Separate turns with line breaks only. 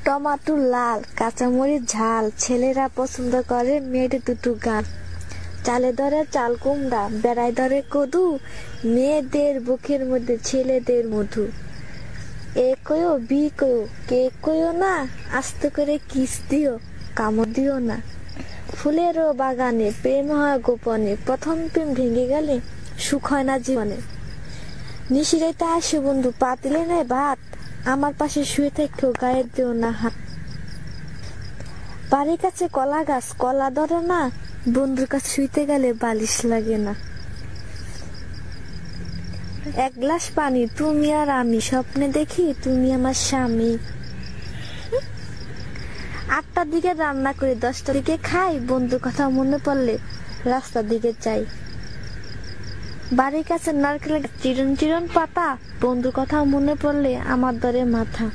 Tomato লাল, কাঁচামরিচ ঝাল, ছেলেরা পছন্দ করে মেয়েদের দুটো গাল। চালে ধরে চাল কুমড়া, বেড়ায় ধরে কদু, মেয়েদের বুকের মধ্যে ছেলেদের মধু। এ কয়ো বি কয়ো, কে কয়ো না, আস্তে করে কিস দিও, কামড় দিও না। ফুলেরও বাগানে প্রেম হয় গোপনে, প্রথম প্রেম ভেঙে গেলে সুখ হয় না জীবনে। নিশিরাইতে আসে বন্ধু, পাতিলে নেয় ভাত, আমার পাশে শুয়ে থেকেও গায়ে দিও না হাত। বাড়ির কাছে কলা গাছ, কলা ধরে না, বন্ধুর কাছে শুইতে গেলে বালিশ লাগে না। এক গ্লাস পানি তুমি আর আমি, স্বপ্নে দেখি তুমি আমার স্বামী। 8টার দিকে রান্না করি, 10টার দিকে খাই, বন্ধুর কথা মনে পড়লে রাস্তার দিকে চাই। বাড়ির কাছে নারকেলের চিরন চিরন পাতা, বন্ধুর কথা মনে পড়লে আমার ধরে মাথা।